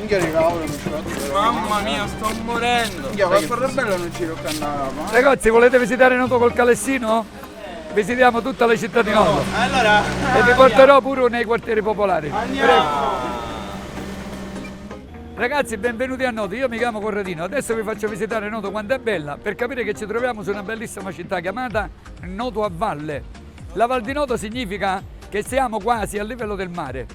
minchia di cavolo, non ce l'ho. Mamma mia, sto morendo. Minchia, qualcosa bello non ci tocca andare. Ragazzi, volete visitare Noto col Calessino? Visitiamo tutta la città di Noto. Allora, E vi porterò pure nei quartieri popolari. andiamo. Ragazzi, benvenuti a Noto, io mi chiamo Corradino, adesso vi faccio visitare Noto quanto è bella per capire che ci troviamo su una bellissima città chiamata Noto a Valle. La Val di Noto significa che siamo quasi a livello del mare,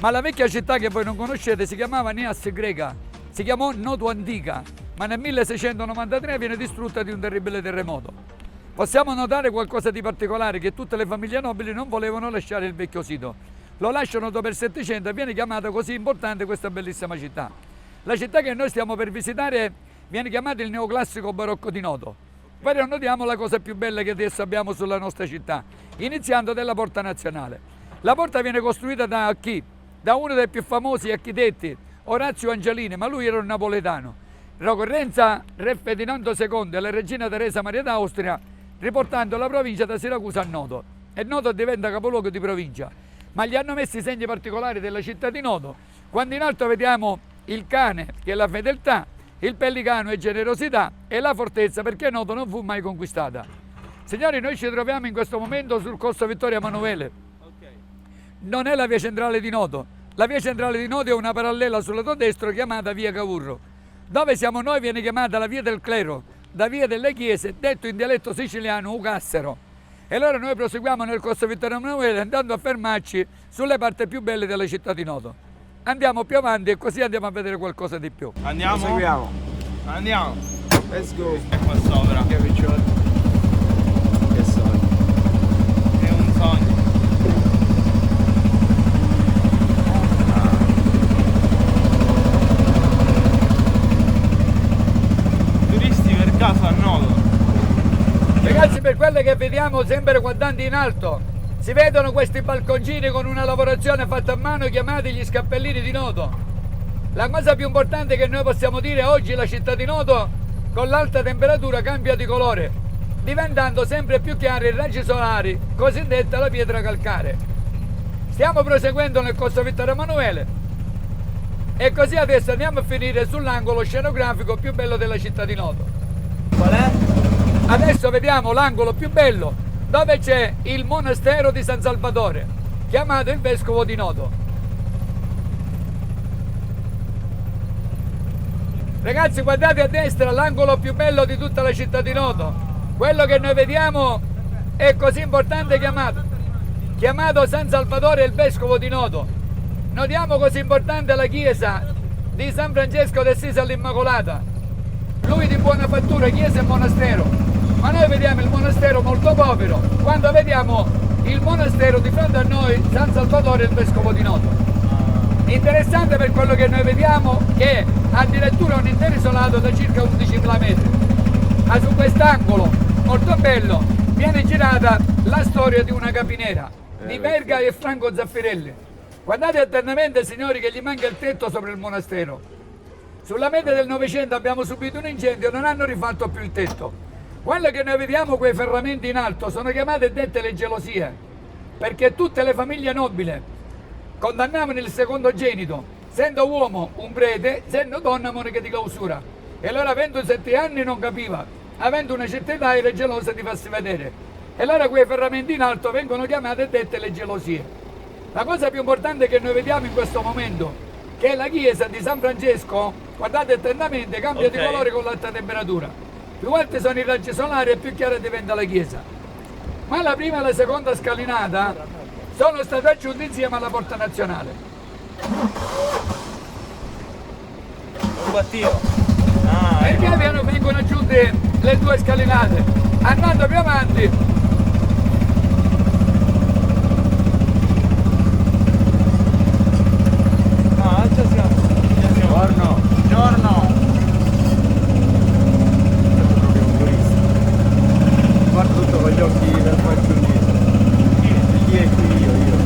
ma la vecchia città che voi non conoscete si chiamava Neas Greca, si chiamò Noto Antica, ma nel 1693 viene distrutta di un terribile terremoto. Possiamo notare qualcosa di particolare, che tutte le famiglie nobili non volevano lasciare il vecchio sito. Lo lasciano dopo il Settecento e viene chiamata così importante questa bellissima città. La città che noi stiamo per visitare viene chiamata il neoclassico barocco di Noto. Però notiamo la cosa più bella che adesso abbiamo sulla nostra città, iniziando dalla Porta Nazionale. La porta viene costruita da chi? Da uno dei più famosi architetti, Orazio Angelini, ma lui era un napoletano. Ricorrenza Re Ferdinando II e la regina Teresa Maria d'Austria, riportando la provincia da Siracusa a Noto. E Noto diventa capoluogo di provincia. Ma gli hanno messo i segni particolari della città di Noto. Quando in alto vediamo il cane, che è la fedeltà, il pellicano è generosità, e la fortezza, perché Noto non fu mai conquistata. Signori, noi ci troviamo in questo momento sul corso Vittorio Emanuele. Non è la via centrale di Noto. La via centrale di Noto è una parallela sul lato destro chiamata via Cavurro. Dove siamo noi viene chiamata la via del clero, da via delle chiese, detto in dialetto siciliano Ucassero. E allora noi proseguiamo nel corso Vittorio Emanuele andando a fermarci sulle parti più belle della città di Noto. Andiamo più avanti e così andiamo a vedere qualcosa di più. Andiamo? Seguiamo. Andiamo. Let's go. E qua sopra. Che picciotti. Che sogno. È un sogno. Turisti per caso a Noto. Ragazzi, per quelle che vediamo sempre guardando in alto, si vedono questi balconcini con una lavorazione fatta a mano chiamati gli scappellini di Noto. La cosa più importante che noi possiamo dire oggi, la città di Noto con l'alta temperatura cambia di colore, diventando sempre più chiari i raggi solari, cosiddetta la pietra calcare. Stiamo proseguendo nel corso Vittorio Emanuele e così adesso andiamo a finire sull'angolo scenografico più bello della città di Noto. Qual è? Adesso vediamo l'angolo più bello dove c'è il monastero di San Salvatore, chiamato il Vescovo di Noto. Ragazzi, guardate a destra l'angolo più bello di tutta la città di Noto. Quello che noi vediamo è così importante chiamato San Salvatore il Vescovo di Noto. Notiamo così importante la chiesa di San Francesco d'Assisi all'Immacolata. Lui di buona fattura, chiesa e monastero. Ma noi vediamo il monastero molto povero, quando vediamo il monastero di fronte a noi, San Salvatore, il Vescovo di Noto. Interessante per quello che noi vediamo che addirittura un intero isolato da circa 11.000 metri. Ma su quest'angolo, molto bello, viene girata la storia di una capinera, di Verga e Franco Zaffarelli. Guardate attentamente, signori, che gli manca il tetto sopra il monastero. Sulla metà del Novecento abbiamo subito un incendio e non hanno rifatto più il tetto. Quello che noi vediamo, quei ferramenti in alto, sono chiamate e dette le gelosie, perché tutte le famiglie nobili condannavano il secondogenito, essendo uomo un prete, essendo donna monaca di clausura. E allora, avendo 7 anni, non capiva, avendo una certa età era gelosa di farsi vedere. E allora quei ferramenti in alto vengono chiamate e dette le gelosie. La cosa più importante che noi vediamo in questo momento, che la chiesa di San Francesco, guardate attentamente, cambia di colore con l'alta temperatura. Più alti sono i raggi solari e più chiara diventa la chiesa. Ma la prima e la seconda scalinata sono state aggiunte insieme alla Porta Nazionale. Un battino. E piano piano vengono aggiunte le 2 scalinate. Andando più avanti, Già siamo. Buongiorno. Buongiorno. Guarda tutto con gli occhi del fanciullino. Chi è qui? Io.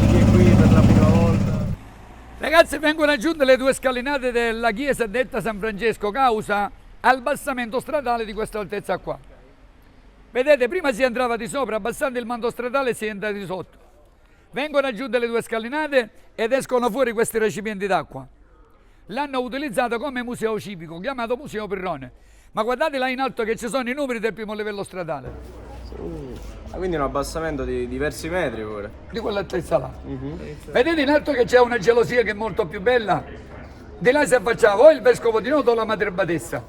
Chi è qui per la prima volta? ragazzi, vengono aggiunte le 2 scalinate della chiesa detta San Francesco, causa abbassamento stradale di questa altezza qua. Vedete, prima si entrava di sopra, abbassando il manto stradale si entra di sotto. Vengono aggiunte le 2 scalinate ed escono fuori questi recipienti d'acqua. l'hanno utilizzato come museo civico, chiamato Museo Pirrone. Ma guardate là in alto che ci sono i numeri del primo livello stradale, Quindi un abbassamento di diversi metri pure. di quell'altezza là. Vedete in alto che c'è una gelosia che è molto più bella? Di là si affacciava o il vescovo di Noto o la Madre Badessa.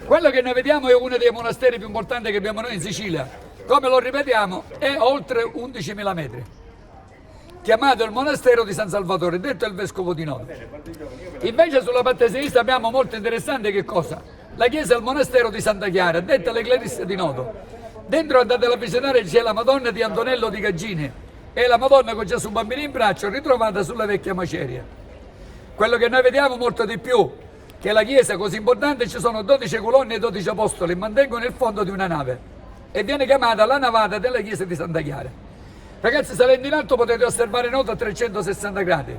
Quello che noi vediamo è uno dei monasteri più importanti che abbiamo noi in Sicilia. Come lo ripetiamo, è oltre 11.000 metri. Chiamato il monastero di San Salvatore, detto il vescovo di Noto. Invece sulla parte sinistra abbiamo molto interessante che cosa? La chiesa e il monastero di Santa Chiara, detta le Clarisse di Noto. Dentro andate a visitare c'è la Madonna di Antonello di Gaggini e la Madonna con Gesù bambino in braccio ritrovata sulla vecchia maceria. Quello che noi vediamo molto di più, che la chiesa così importante ci sono 12 colonne e 12 apostoli, mantengono il fondo di una nave e viene chiamata la navata della chiesa di Santa Chiara. Ragazzi, salendo in alto potete osservare Noto a 360 gradi.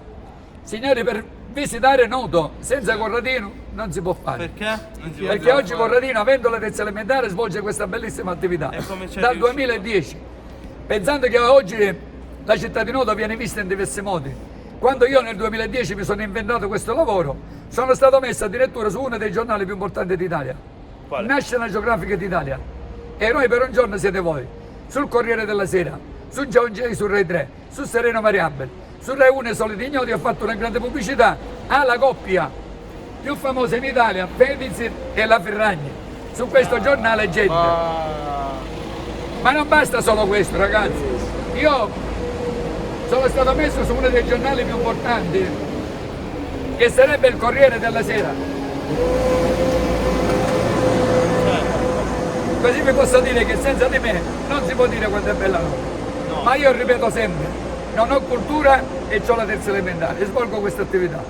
Signori, per visitare Noto senza Corradino non si può fare. Perché? Non si Perché oggi Corradino, avendo la terza elementare, svolge questa bellissima attività E come c'è dal riuscito? 2010. Pensando che oggi la città di Noto viene vista in diversi modi. Quando io nel 2010 mi sono inventato questo lavoro, sono stato messo addirittura su uno dei giornali più importanti d'Italia, Quale? National Geographic d'Italia. E noi per un giorno siete voi, sul Corriere della Sera, su Giorgi su Rai 3, su Sereno Variabile, su Rai 1 e Soliti Ignoti. Ho fatto una grande pubblicità alla coppia più famosa in Italia, Fedez e la Ferragni, su questo giornale Gente. Ma non basta solo questo, ragazzi. Io sono stato messo su uno dei giornali più importanti, che sarebbe il Corriere della Sera. Così vi posso dire che senza di me non si può dire quanto è bella Noto. Ma io ripeto sempre, non ho cultura e ho la terza elementare e svolgo questa attività.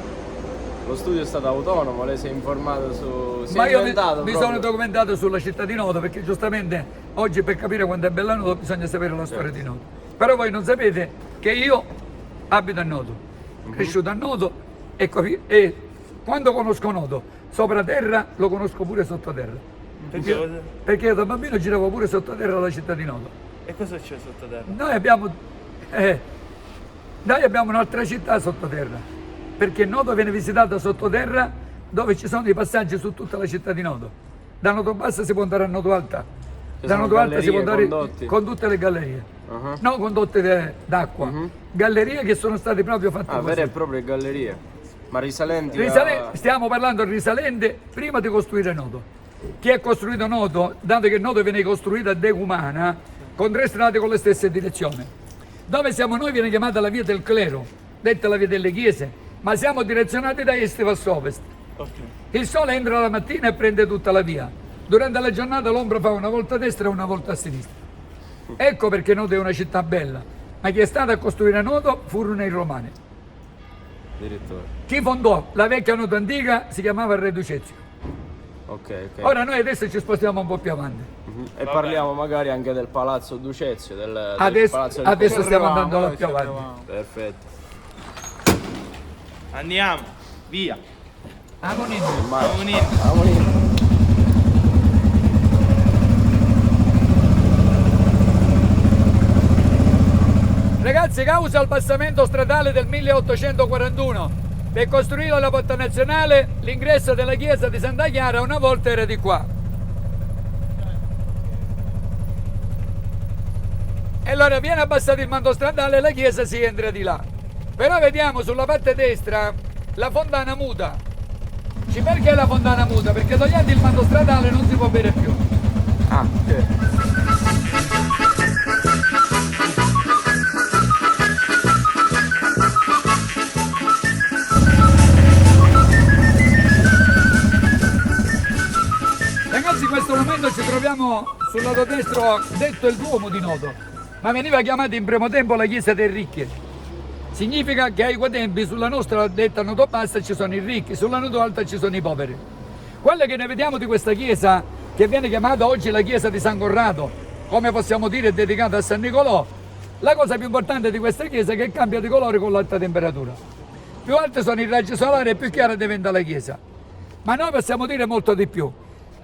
Lo studio è stato autonomo, lei si è informato su... Si Ma è io inventato mi proprio. sono documentato sulla città di Noto, perché giustamente oggi per capire quanto è bella Noto bisogna sapere la storia di Noto. Però voi non sapete che io abito a Noto, cresciuto a Noto e quando conosco Noto sopra terra lo conosco pure sottoterra. Perché io da bambino giravo pure sottoterra alla città di Noto. E cosa c'è sottoterra? Noi abbiamo un'altra città sottoterra, perché Noto viene visitata sottoterra, dove ci sono i passaggi su tutta la città di Noto. Da Noto Bassa si può andare a Noto Alta, da sono Noto Alta si può andare condotti. con tutte le gallerie, no condotte d'acqua, gallerie che sono state proprio fatte Ah, così. vere e proprie gallerie. Ma risalenti Stiamo parlando risalente prima di costruire Noto. Chi ha costruito Noto, dato che Noto viene costruita a decumana, con 3 strade con le stesse direzioni. Dove siamo noi viene chiamata la via del clero, detta la via delle chiese, ma siamo direzionati da est verso ovest. Ok. Il sole entra la mattina e prende tutta la via. Durante la giornata l'ombra fa una volta a destra e una volta a sinistra. Ecco perché Noto è una città bella, ma chi è stato a costruire Noto furono i romani. addirittura. Chi fondò la vecchia Noto antica si chiamava Re Ducezio. Ok. Ora noi adesso ci spostiamo un po' più avanti. E parliamo magari anche del Palazzo Ducezio, del Adesso, Palazzo del adesso stiamo Correvamo, andando là noi più ci avanti. arrivavamo. Perfetto. Andiamo, via. Amonino. Amonino. Amonino. Ragazzi, causa abbassamento stradale del 1841. Per costruire la porta nazionale, l'ingresso della chiesa di Santa Chiara una volta era di qua. E allora viene abbassato il manto stradale e la chiesa si entra di là. Però vediamo sulla parte destra la fontana muta. Perché la fontana muta? Perché togliendo il manto stradale non si può bere più. Ah, ok. Ragazzi, in questo momento ci troviamo sul lato destro, detto il Duomo di Noto, ma veniva chiamata in primo tempo la chiesa dei ricchi. Significa che ai quei tempi sulla nostra detta Noto Bassa ci sono i ricchi, sulla Noto Alta ci sono i poveri. Quello che ne vediamo di questa chiesa, che viene chiamata oggi la chiesa di San Corrado, come possiamo dire è dedicata a San Nicolò, la cosa più importante di questa chiesa è che cambia di colore con l'alta temperatura. Più alti sono i raggi solari e più chiara diventa la chiesa. Ma noi possiamo dire molto di più,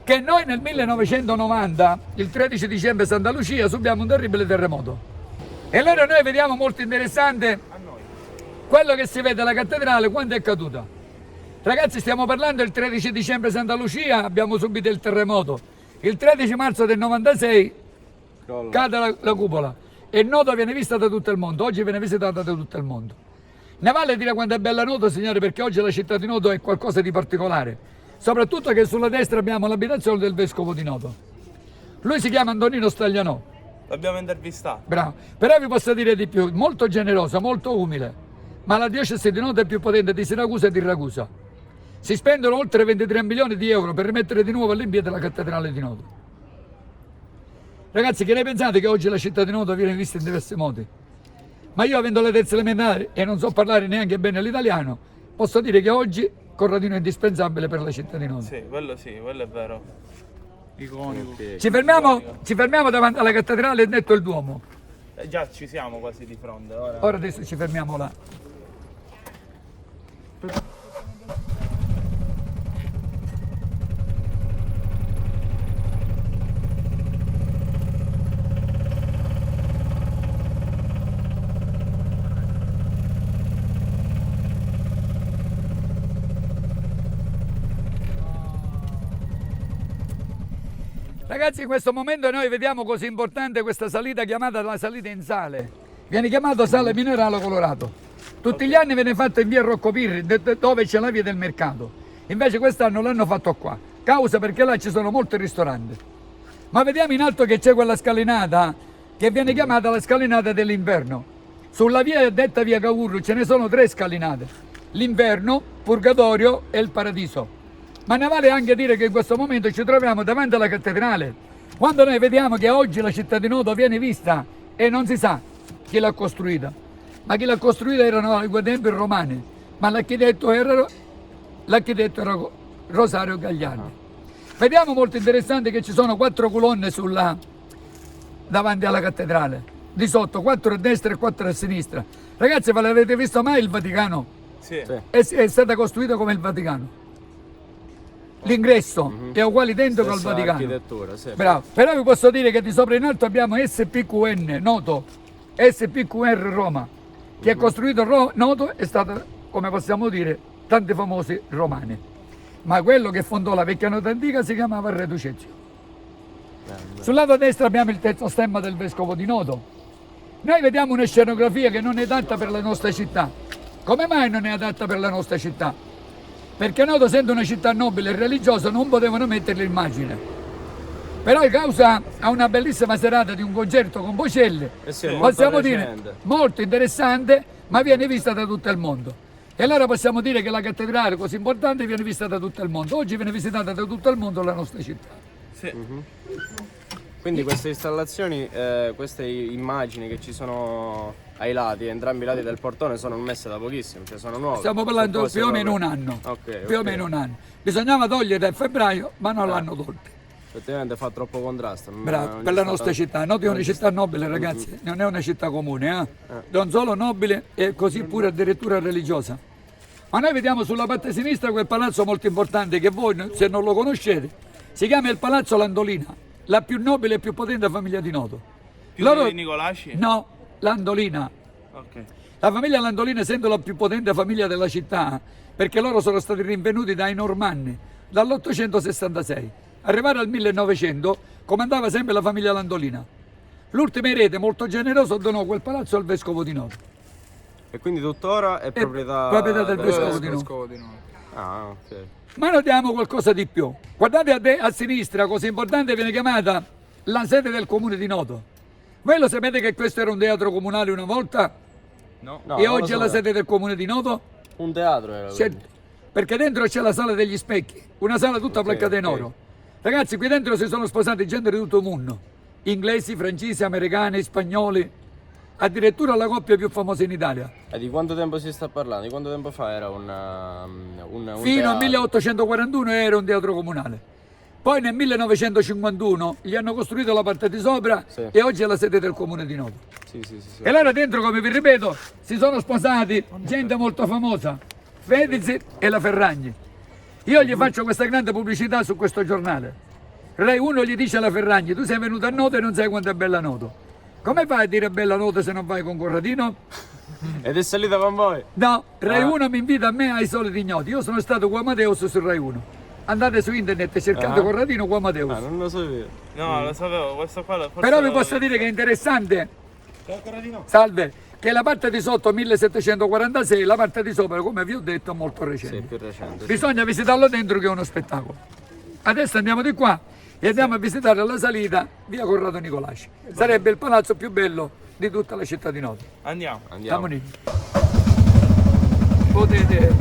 che noi nel 1990, il 13 dicembre Santa Lucia, subiamo un terribile terremoto. E allora noi vediamo molto interessante quello che si vede alla cattedrale quando è caduta. Ragazzi, stiamo parlando del 13 dicembre Santa Lucia, abbiamo subito il terremoto. Il 13 marzo del 96 cade la cupola e il nodo viene vista da tutto il mondo. Oggi viene visitata da tutto il mondo. Ne vale dire quanto è bella Noto, signori, perché oggi la città di Noto è qualcosa di particolare. Soprattutto che sulla destra abbiamo l'abitazione del vescovo di Noto. Lui si chiama Antonino Staglianò. L'abbiamo intervistato. Bravo. Però vi posso dire di più, molto generoso, molto umile. Ma la diocesi di Noto è più potente di Siracusa e di Ragusa. Si spendono oltre 23 milioni di euro per rimettere di nuovo all'impiego la cattedrale di Noto. Ragazzi, che ne pensate che oggi la città di Noto viene vista in diversi modi? Ma io, avendo le terze elementari e non so parlare neanche bene l'italiano, posso dire che oggi Corradino è indispensabile per la città di Noto. Sì, quello è vero. Iconico. Ok. Ci fermiamo davanti alla cattedrale e detto il Duomo. Già ci siamo quasi di fronte. Ora. Ora adesso ci fermiamo là. Ragazzi, in questo momento noi vediamo così importante questa salita chiamata la salita in sale. Viene chiamato sale minerale colorato. Tutti gli anni viene fatto in via Rocco Pirri, dove c'è la via del mercato. Invece quest'anno l'hanno fatto qua. Causa perché là ci sono molti ristoranti. Ma vediamo in alto che c'è quella scalinata che viene chiamata la scalinata dell'inverno. Sulla via detta via Cavour ce ne sono 3 scalinate. L'inverno, Purgatorio e il Paradiso. Ma ne vale anche dire che in questo momento ci troviamo davanti alla cattedrale. Quando noi vediamo che oggi la città di Noto viene vista e non si sa chi l'ha costruita, ma chi l'ha costruita erano ai tempi romani, ma l'architetto era Rosario Gagliani. Vediamo molto interessante che ci sono 4 colonne davanti alla cattedrale, di sotto 4 a destra e 4 a sinistra. Ragazzi, ve l'avete visto mai il Vaticano? Sì. È stata costruita come il Vaticano. L'ingresso è uguale identico al Stessa Vaticano. architettura, sì. Bravo. Però vi posso dire che di sopra in alto abbiamo SPQN, Noto, SPQR Roma, che è costruito Noto, è stato, come possiamo dire, tanti famosi romani. Ma quello che fondò la vecchia Noto antica si chiamava Re Ducezio. Sul lato destro abbiamo il terzo stemma del vescovo di Noto. Noi vediamo una scenografia che non è adatta per la nostra città. Come mai non è adatta per la nostra città? Perché Noto, essendo una città nobile e religiosa, non potevano mettere l'immagine. Però a causa a una bellissima serata di un concerto con Bocelli, sì, molto possiamo dire recente. molto interessante, ma viene vista da tutto il mondo. E allora possiamo dire che la cattedrale così importante viene vista da tutto il mondo. Oggi viene visitata da tutto il mondo la nostra città. Sì. Quindi queste installazioni, queste immagini che ci sono ai lati, entrambi i lati del portone, sono messe da pochissimo, cioè sono nuove. Stiamo parlando Sono cose più o meno un proprio- anno. Ok, Più o ok. meno un anno. Bisognava togliere a febbraio, ma non l'hanno tolto. Effettivamente fa troppo contrasto. Bravo, non per è la stata- nostra città. Noto è una città nobile, ragazzi, non è una città comune, non solo nobile e così pure addirittura religiosa. Ma noi vediamo sulla parte sinistra quel palazzo molto importante che voi, se non lo conoscete, si chiama il Palazzo Landolina, la più nobile e più potente famiglia di Noto. Più di Nicolasci? No, Landolina. Ok. La famiglia Landolina, essendo la più potente famiglia della città, perché loro sono stati rinvenuti dai Normanni dall'866. Arrivare al 1900 comandava sempre la famiglia Landolina. L'ultimo erede molto generoso donò quel palazzo al vescovo di Noto. E quindi tuttora è proprietà, del vescovo di Noto. Ah, ok. Ma notiamo qualcosa di più. Guardate a sinistra, così importante, viene chiamata la sede del comune di Noto. Voi lo sapete che questo era un teatro comunale una volta? No. No, E non lo oggi è la so. sede del comune di Noto? Un teatro era. C'è- quindi. perché dentro c'è la sala degli specchi, una sala tutta Ok, placcata in ok. oro. Ragazzi, qui dentro si sono sposati gente di tutto il mondo, inglesi, francesi, americani, spagnoli, addirittura la coppia più famosa in Italia. E di quanto tempo si sta parlando? Di quanto tempo fa era un Fino al teatro? 1841 era un teatro comunale. Poi nel 1951 gli hanno costruito la parte di sopra Sì. e oggi è la sede del comune di Noto. Sì, sì, sì, sì. E allora dentro, come vi ripeto, si sono sposati gente molto famosa, Fedez e la Ferragni. Io gli faccio questa grande pubblicità su questo giornale. Rai 1 gli dice alla Ferragni: tu sei venuto a Noto e non sai quanto è bella Noto. Come fai a dire bella Noto se non vai con Corradino? Ed è salita con voi? No, Rai 1 mi invita a me ai soliti ignoti. Io sono stato con Amadeus su Rai 1. Andate su internet e cercate Corradino con Amadeus. Ah, non lo sapevo. No, lo sapevo, questo qua forse Però vi lo- posso dire che è interessante. Salve, che la parte di sotto 1746, la parte di sopra, come vi ho detto, è molto Sì, recente. più recente. Sì. Bisogna visitarlo dentro che è uno spettacolo. Adesso andiamo di qua e andiamo a visitare la salita via Corrado Nicolasci. Sarebbe il palazzo più bello di tutta la città di Noto. Andiamo. Andiamo. Siamo lì. Potete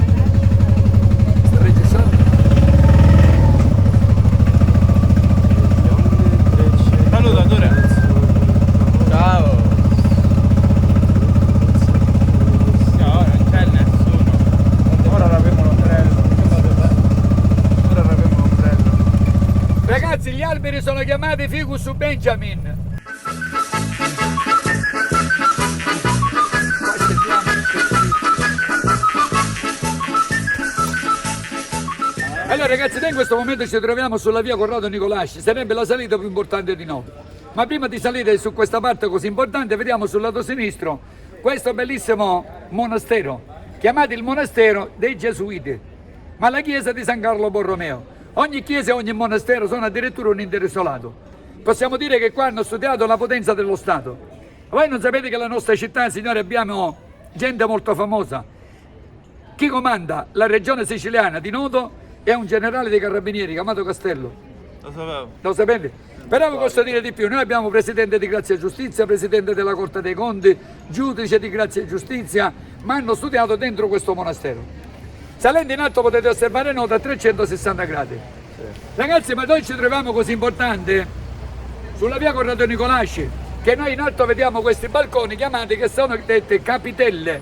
sta registrando? Saluta Ture. Ciao. No, non c'è nessuno. Ora avremo l'ombrello. Ora avremo l'ombrello. Ragazzi, gli alberi sono chiamati Ficus Benjamin. Allora ragazzi, noi in questo momento ci troviamo sulla via Corrado Nicolasci, sarebbe la salita più importante di Noto. Ma prima di salire su questa parte così importante, vediamo sul lato sinistro questo bellissimo monastero, chiamato il monastero dei Gesuiti, ma la chiesa di San Carlo Borromeo. Ogni chiesa e ogni monastero sono addirittura un intero isolato. Possiamo dire che qua hanno studiato la potenza dello Stato. Voi non sapete che la nostra città, signore, abbiamo gente molto famosa. Chi comanda la regione siciliana di Noto è un generale dei carabinieri chiamato Castello. Lo sapevo. Lo sapete? Però vi posso dire di più, noi abbiamo presidente di Grazia e Giustizia, presidente della Corte dei Conti, giudice di Grazia e Giustizia, ma hanno studiato dentro questo monastero. Salendo in alto potete osservare Noto a 360 gradi. Ragazzi, ma noi ci troviamo così importante sulla via Corrado Nicolasci, che noi in alto vediamo questi balconi chiamati che sono dette capitelle.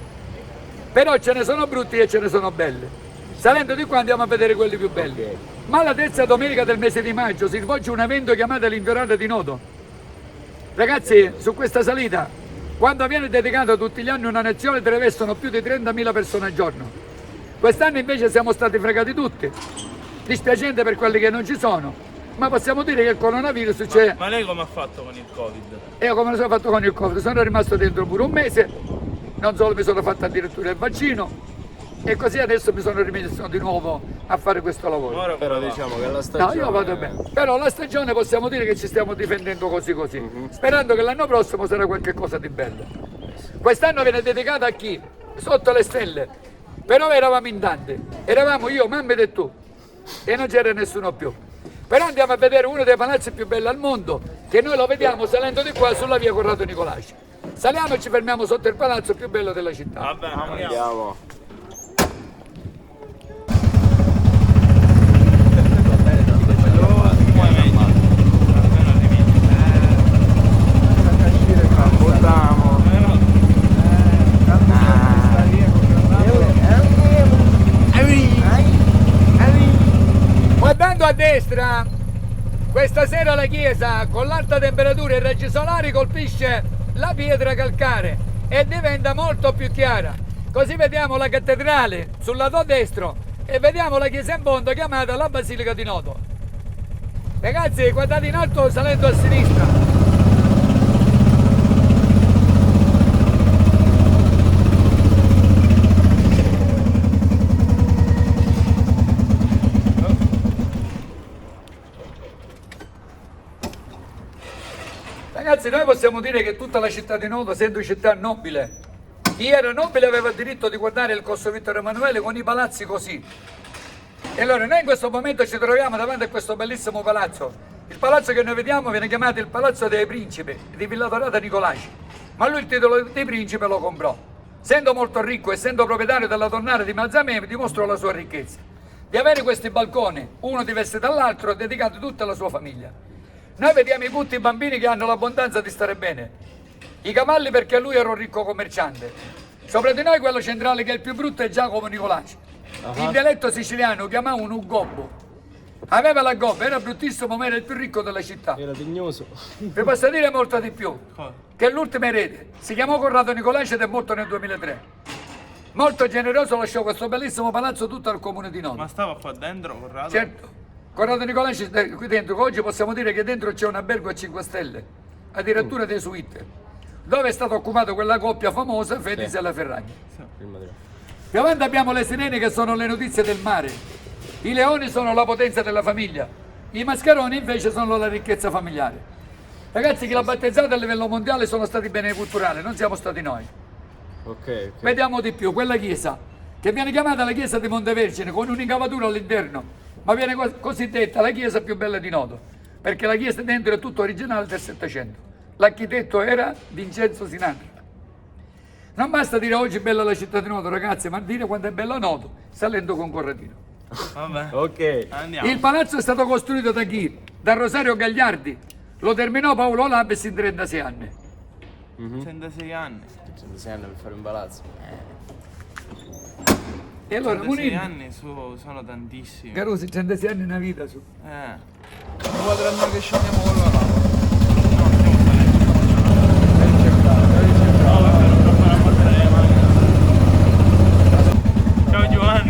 Però ce ne sono brutti e ce ne sono belle. Salendo di qua andiamo a vedere quelli più belli. Ma la terza domenica del mese di maggio si svolge un evento chiamato l'Infiorata di Noto. Ragazzi, su questa salita, quando viene dedicata tutti gli anni una nazione, travestono più di 30.000 persone al giorno. Quest'anno invece siamo stati fregati tutti. Dispiacente per quelli che non ci sono, ma possiamo dire che il coronavirus c'è. Ma lei come ha fatto con il Covid? E io come lo sono fatto con il Covid, sono rimasto dentro pure un mese, non solo mi sono fatto addirittura il vaccino, e così adesso mi sono rimesso di nuovo a fare questo lavoro. Ora Però come va? diciamo che la No, stagione... io vado bene. Però la stagione possiamo dire che ci stiamo difendendo così così, sperando che l'anno prossimo sarà qualche cosa di bello. Quest'anno viene dedicata a chi? Sotto le stelle. Però eravamo in tanti, eravamo io, mamma e tu, e non c'era nessuno più. Però andiamo a vedere uno dei palazzi più belli al mondo, che noi lo vediamo salendo di qua sulla via Corrado Nicolasci. Saliamo e ci fermiamo sotto il palazzo più bello della città. Va bene, andiamo. Andiamo. Buttiamo. Guardando a destra, questa sera la chiesa con l'alta temperatura e i raggi solari colpisce la pietra calcare e diventa molto più chiara. Così vediamo la cattedrale sul lato destro e vediamo la chiesa in fondo chiamata la Basilica di Noto. Ragazzi, guardate in alto salendo a sinistra. Ragazzi, noi possiamo dire che tutta la città di Noto, essendo città nobile, chi era nobile aveva il diritto di guardare il Corso Vittorio Emanuele con i palazzi così. E allora noi in questo momento ci troviamo davanti a questo bellissimo palazzo. Il palazzo che noi vediamo viene chiamato il Palazzo dei Principi di Villa Dorata Nicolasci, ma lui il titolo di principe lo comprò. Essendo molto ricco, essendo proprietario della tonnara di Mazzamemi, dimostrò la sua ricchezza. Di avere questi balconi, uno diverso dall'altro, dedicato a tutta la sua famiglia. Noi vediamo tutti i bambini che hanno l'abbondanza di stare bene, i cavalli perché lui era un ricco commerciante. Sopra di noi quello centrale che è il più brutto è Giacomo Nicolasci. In dialetto siciliano chiamavano un gobbo. Aveva la gobba, era bruttissimo ma era il più ricco della città. Era tignoso. Vi posso dire molto di più, che è l'ultimo erede. Si chiamò Corrado Nicolasci ed è morto nel 2003. Molto generoso, lasciò questo bellissimo palazzo tutto al comune di Noto. Ma stava qua dentro, Corrado? Certo. Corrado Nicolasci, qui dentro, oggi possiamo dire che dentro c'è un albergo a 5 stelle, addirittura dei suite. dove è stata occupata quella coppia famosa, Fedis e la Ferragni. Prima di- Più avanti abbiamo le sirene che sono le notizie del mare, i leoni sono la potenza della famiglia, i mascheroni invece sono la ricchezza familiare. Ragazzi, chi l'ha battezzata a livello mondiale sono stati i beni culturali, non siamo stati noi. Ok. Vediamo di più, quella chiesa, che viene chiamata la chiesa di Montevergine, con un'incavatura all'interno, ma viene cosiddetta la chiesa più bella di Noto, perché la chiesa dentro è tutto originale del Settecento. L'architetto era Vincenzo Sinatra. Non basta dire oggi è bella la città di Noto, ragazzi, ma dire quanto è bella Noto, salendo con Corradino. Vabbè. Ok. Andiamo. Il palazzo è stato costruito da chi? Da Rosario Gagliardi. Lo terminò Paolo Labes in 36 anni. 106 anni. 106 anni per fare un palazzo. E allora 106 Munin, anni sono tantissimi. Carusi, 36 anni è una vita su. Guarda noi che scendiamo con la lava. No, stiamo salendo. Devi cercare, devi cercare. No, vabbè, non fare a battere le mani. Ciao Giovanni.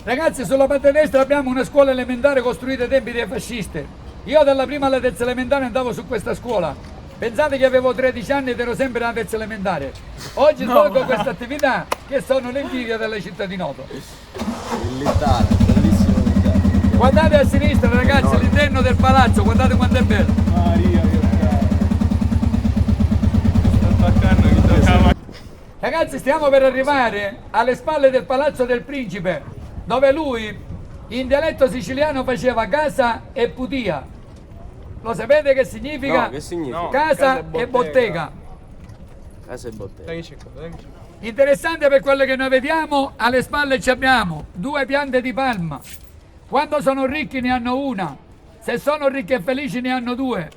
Ragazzi, sulla parte destra abbiamo una scuola elementare costruita ai tempi dei fascisti. Io dalla prima alla terza elementare andavo su questa scuola. Pensate che avevo 13 anni ed ero sempre alla terza elementare. Oggi svolgo questa attività che sono l'invidia della città di Noto. Il littare, bellissimo littare. Guardate a sinistra, ragazzi, all'interno del palazzo, guardate quanto è bello. Maria, che cazzo. Sto attaccando chi toccava. Ragazzi, stiamo per arrivare alle spalle del Palazzo del Principe, dove lui in dialetto siciliano faceva casa e putia. Lo sapete che significa? No, che significa? No. Casa Casa e e bottega. Casa e bottega. Dai che c'è qua, dai che c'è qua. Interessante per quello che noi vediamo, alle spalle ci abbiamo 2 piante di palma. Quando sono ricchi ne hanno una, se sono ricchi e felici ne hanno 2.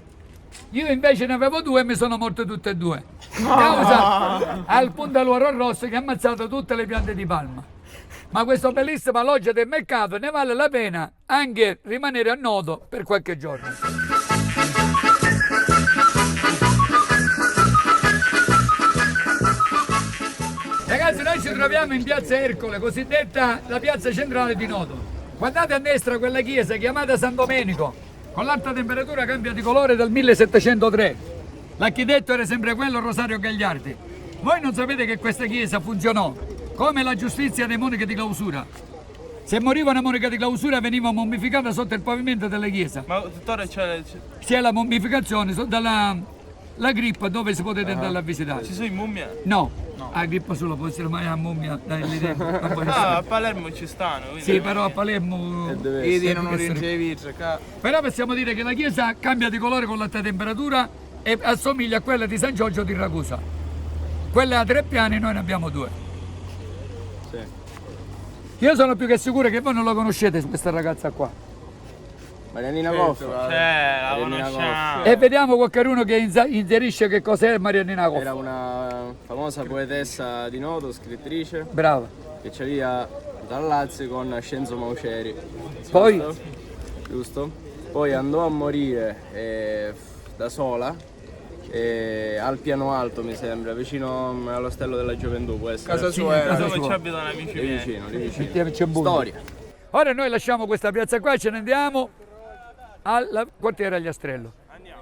Io invece ne avevo 2 e mi sono morto tutte e 2. Causa al puntaluoro rosso che ha ammazzato tutte le piante di palma. Ma questa bellissima loggia del mercato ne vale la pena anche rimanere a Noto per qualche giorno. Ragazzi, noi ci troviamo in piazza Ercole, cosiddetta la piazza centrale di Noto. Guardate a destra quella chiesa chiamata San Domenico, con l'alta temperatura cambia di colore dal 1703. L'architetto era sempre quello, Rosario Gagliardi. Voi non sapete che questa chiesa funzionò come la giustizia dei monaci di clausura. Se moriva una monaca di clausura veniva mummificata sotto il pavimento della chiesa. Ma tuttora c'è. C'è la mummificazione sotto la grippa dove si potete andare a visitare. Ci sono i mummie? No, la grippa solo può essere mai a mummia dai tempi. Non può essere. Ah, a Palermo ci stanno. quindi- Sì, però a Palermo. Vedi, non essere- riesce vincere, Però possiamo dire che la chiesa cambia di colore con l'alta temperatura e assomiglia a quella di San Giorgio di Ragusa. Quella ha 3 piani, noi ne abbiamo 2. Sì. Io sono più che sicuro che voi non la conoscete questa ragazza qua. Marianina Coffa. La Marianina conosciamo. E vediamo qualcuno che inserisce che cos'è Marianina Coffa. Era una famosa poetessa di Noto, scrittrice, Brava. che ci arriva dal Lazio con Scenzo Mauceri. Poi? Giusto? Giusto? Poi andò a morire da sola al piano alto, mi sembra, vicino all'Ostello della Gioventù, può essere. Casa sua era. casa Dove sua. ci abitano amici Lì miei. vicino, lì vicino. Mettiamoci a buio. Storia. Ora noi lasciamo questa piazza qua e ce ne andiamo al quartiere Agliastrello,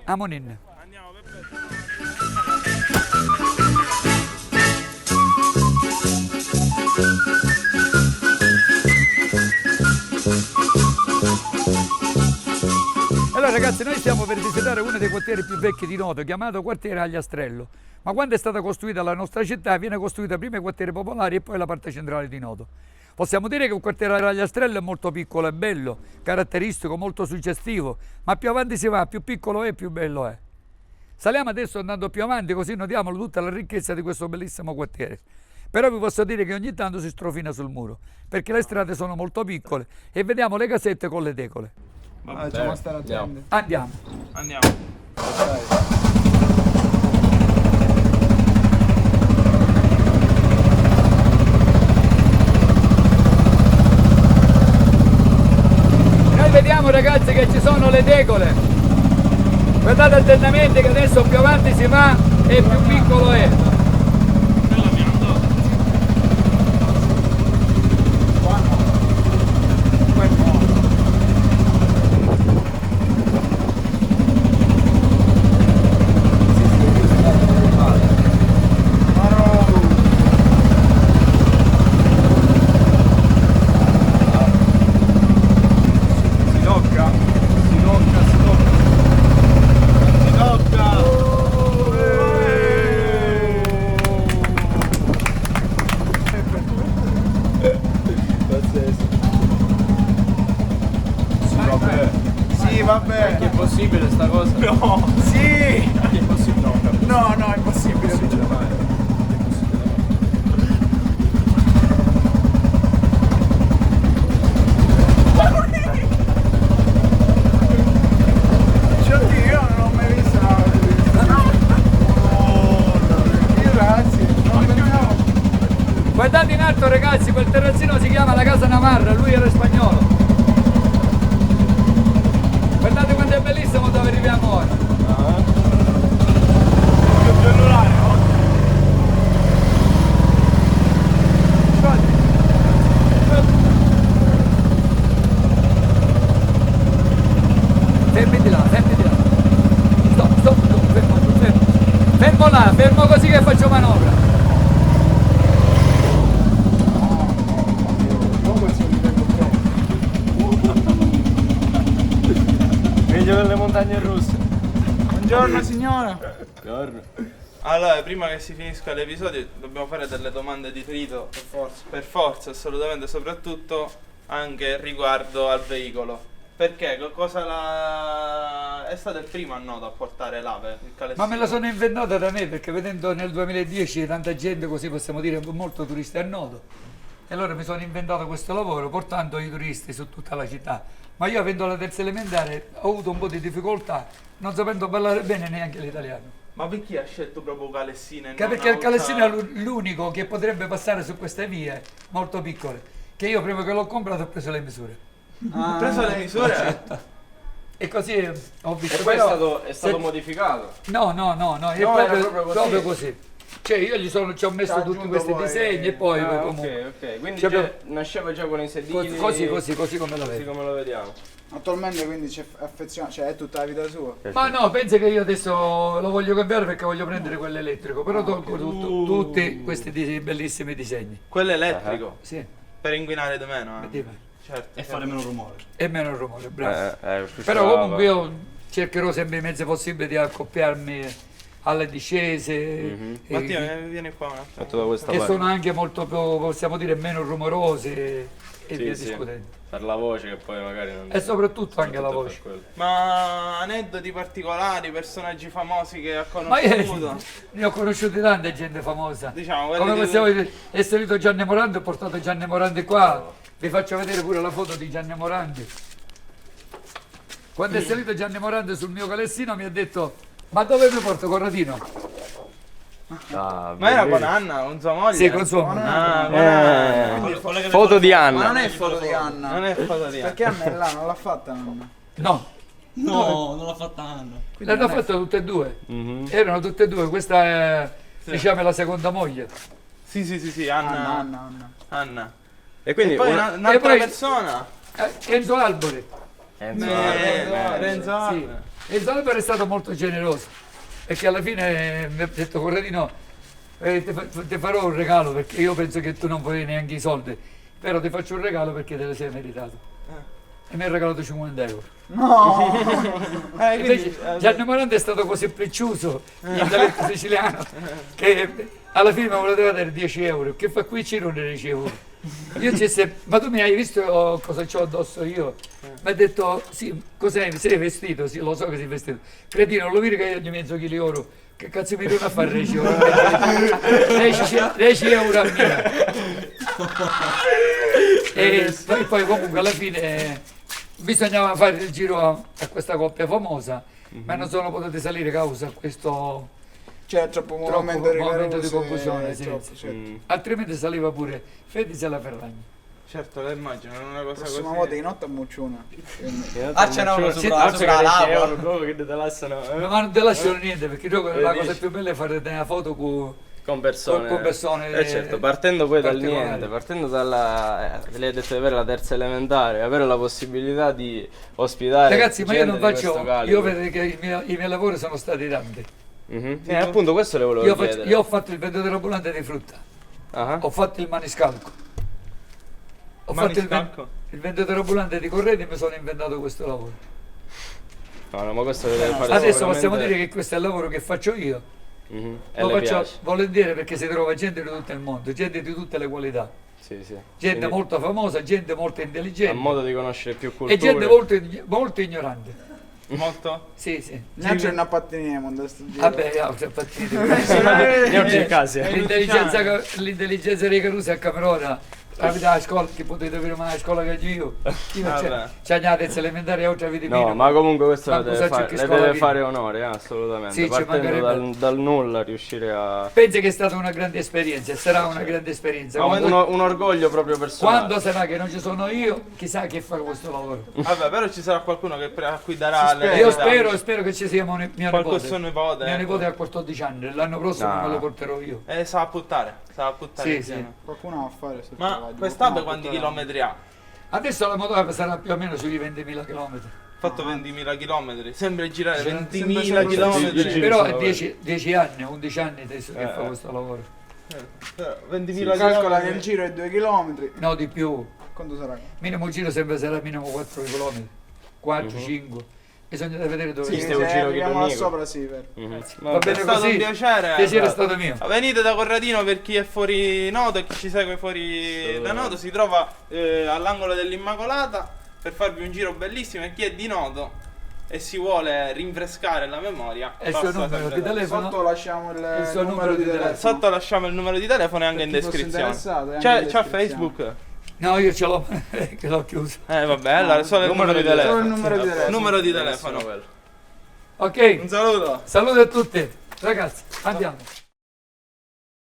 a Monin. Andiamo, Peppe. Allora ragazzi, noi stiamo per visitare uno dei quartieri più vecchi di Noto, chiamato quartiere Agliastrello. Ma quando è stata costruita la nostra città, viene costruita prima i quartieri popolari e poi la parte centrale di Noto. Possiamo dire che il quartiere Agliastrello è molto piccolo e bello, caratteristico, molto suggestivo, ma più avanti si va, più piccolo è, più bello è. Saliamo adesso andando più avanti, così notiamo tutta la ricchezza di questo bellissimo quartiere. Però vi posso dire che ogni tanto si strofina sul muro, perché le strade sono molto piccole e vediamo le casette con le tegole. Facciamo stare attenti. Andiamo. Andiamo. Noi vediamo ragazzi che ci sono le tegole. Guardate attentamente che adesso più avanti si va e più piccolo è. No! Sì! È impossibile. No, no, è impossibile. Impossibile fare. Oddio, io non ho mai visto una cosa di io ragazzi, non veniamo. Guardate in alto ragazzi, quel terrazzino si chiama la Casa Navarra, lui era spagnolo. Guardate quanto è bellissimo dove arriviamo ora. Il cellulare, no? Fermi di là, fermi di là. Stop, stop, stop, fermo, fermo. Fermo là, fermo così che faccio manovra. Meglio delle montagne russe. Buongiorno signora. Buongiorno. Allora, prima che si finisca l'episodio dobbiamo fare delle domande di trito, per forza, assolutamente, soprattutto anche riguardo al veicolo. Perché? È stato il primo a nodo a portare l'Ave, il calessino? Ma me la sono inventata da me perché vedendo nel 2010 tanta gente, così possiamo dire, molto turisti a nodo. E allora mi sono inventato questo lavoro portando i turisti su tutta la città. Ma io avendo la terza elementare ho avuto un po' di difficoltà, non sapendo parlare bene neanche l'italiano. Ma perché ha scelto proprio Calessina e Che non perché il Calessino Aosta? è l'unico che potrebbe passare su queste vie molto piccole. Che io prima che l'ho comprato ho preso le misure. Ha preso le misure? E così ho visto. E poi però è stato se- modificato. No, è No, proprio, era proprio così. proprio così. Cioè io ci ho messo Ci ha tutti aggiunto questi poi- disegni e poi Ah, comunque. ok. Quindi Cioè, già nasceva già con i sedili. Così come la Così vedi. come lo vediamo. Attualmente quindi c'è affezionato, cioè è tutta la vita sua. Ma no, pensa che io adesso lo voglio cambiare perché voglio prendere quello elettrico, però tolgo tutti questi bellissimi disegni. Quello elettrico, Sì, per inquinare di meno, dimmi. certo. E fare meno rumore. E meno rumore, bravo. Più Però brava. comunque io cercherò sempre i mezzi possibili di accoppiarmi alle discese Mattia, vieni qua un attimo. Fatto da questa che parte. sono anche molto più, possiamo dire, meno rumorose e Sì, via sì. discutendo. Per la voce che poi magari non. E soprattutto anche la soprattutto voce. per quello. Ma aneddoti particolari, personaggi famosi che ha Ma io conosciuto? ne ho conosciuti tante gente famosa. Diciamo, quelli Come di- possiamo dire, è salito Gianni Morandi, ho portato Gianni Morandi qua. Vi faccio vedere pure la foto di Gianni Morandi. Quando è salito Gianni Morandi sul mio calessino mi ha detto: ma dove mi porto Corradino? Ah, Ma era con bellissimo. Anna, con sua moglie? Sì, con sua moglie. Ah, con Anna. Foto di Ma non Anna. è foto di Anna. Non è foto di Anna. Perché Anna è là, non l'ha fatta Anna. No, No, non l'ha fatta Anna. le hanno fatte tutte e due. Mhm. Erano tutte e due, questa è diciamo la seconda moglie. Sì, Anna, Anna. Anna. Anna. E quindi E poi una- un'altra e poi- persona. Enzo Albori. Enzo Renzo Sì. Arne. Enzo Albori è stato molto generoso perché alla fine mi ha detto: Corradino, ti farò un regalo perché io penso che tu non vuoi neanche i soldi, però ti faccio un regalo perché te le sei meritato. E mi ha regalato 50 euro. No! Invece Gianni Morandi è stato così precioso in dialetto siciliano che alla fine mi voleva dare 10 euro. Che fa qui Ciro ne 10 euro? Io ci disse: ma tu mi hai visto cosa c'ho addosso io? Mi ha detto: sì, cos'è? Sei vestito? Sì, lo so che sei vestito. Cretino, lo vedi che io gli mezzo chili oro? Che cazzo mi devono a fare 10 euro? 10 euro a mia. E poi comunque alla fine bisognava fare il giro a questa coppia famosa, ma non sono potuti salire causa a questo, C'è troppo momento momento di rigoroso confusione, e sì, troppo, sì. certo. Altrimenti saliva pure Fedis e la Ferragni. Certo, lo immagino, è una cosa Prossima così. volta di notte a Mucciuna. Ah, c'era uno sopra la lava. proprio che te lasciano Ma non ti lasciano niente perché la cosa più bella è fare una foto con persone. con persone certo, partendo poi dal particolari. niente, partendo dalla. Lei ha detto di avere la terza elementare, avere la possibilità di ospitare. Ragazzi, ma io gente non di questo faccio, calibro. io vedo che i miei lavori sono stati tanti. Sì, appunto questo le volevo chiedere. Io ho fatto il venditore ambulante di frutta, Ah, ho fatto il maniscalco, ho fatto Maniscalco? il venditore ambulante di corredi e mi sono inventato questo lavoro. no, ma questo lo deve fare Adesso sicuramente- possiamo dire che questo è il lavoro che faccio io, Mhm. E lo le faccio piace. volentieri perché si trova gente di tutto il mondo, gente di tutte le qualità, Sì, sì. gente Quindi molto famosa, gente molto ha intelligente modo di conoscere più culture. e gente molto ignorante. Molto? Sì, sì. Neanche non appatteniamo da sto giro. Vabbè, io ho partito. Non c'è caso. L'intelligenza dei Carusi a Camerota. Avete la scuola, che potete avere mai la scuola che io. Vabbè. C'è la terza elementare oltre a vita No, ma comunque questo Ma le cosa deve, c'è che le scuola deve viene? fare onore, assolutamente. Sì, ci Partendo mancherebbe. dal nulla riuscire a... Penso che è stata una grande esperienza, sarà una grande esperienza. No, Quando, un orgoglio proprio personale. quando sarà che non ci sono io, chissà che fa questo lavoro. Vabbè, però ci sarà qualcuno che a cui darà le Io eredità. spero che ci sia mio Qualche nipote. suo nipote. Mio ecco. nipote ha 14 anni, l'anno prossimo No. me lo porterò io. Sa puttare. Sì, insieme. Qualcuno va a fare sul Ma travaglio, quest'ape qualcuno quanti va a portare- chilometri ha? Adesso la moto sarà più o meno sui 20.000 km. Fatto 20.000 chilometri. Sembra girare Sembra 20.000 sempre chilometri. sì. Però è solo 10 anni, 11 anni adesso che fa questo lavoro. 20.000 Calcola che chilometri. il giro è 2 km. No, di più. Quanto sarà? Minimo giro sempre sarà minimo 4 km. 4, 5. Bisogna vedere dove Sì, Sì, stiamo se giro arriviamo là chilonico. sopra, sì, vero. Va È bene stato così. un piacere. Piacere è stato mio. Venite da Corradino per chi è fuori Noto e chi ci segue fuori da Noto. Si trova all'angolo dell'Immacolata per farvi un giro bellissimo. E chi è di Noto e si vuole rinfrescare la memoria, E il suo passa numero sempre di da- telefono? Sotto lasciamo il suo numero di telefono. Sotto lasciamo il numero di telefono e anche in Per chi fosse descrizione. interessato, è anche C'è in descrizione. Facebook? No, io ce l'ho, che l'ho chiuso. Vabbè, allora solo il numero di Solo il telefono. numero di telefono. Numero di telefono. Ok, Un saluto. saluto a tutti. Ragazzi, andiamo.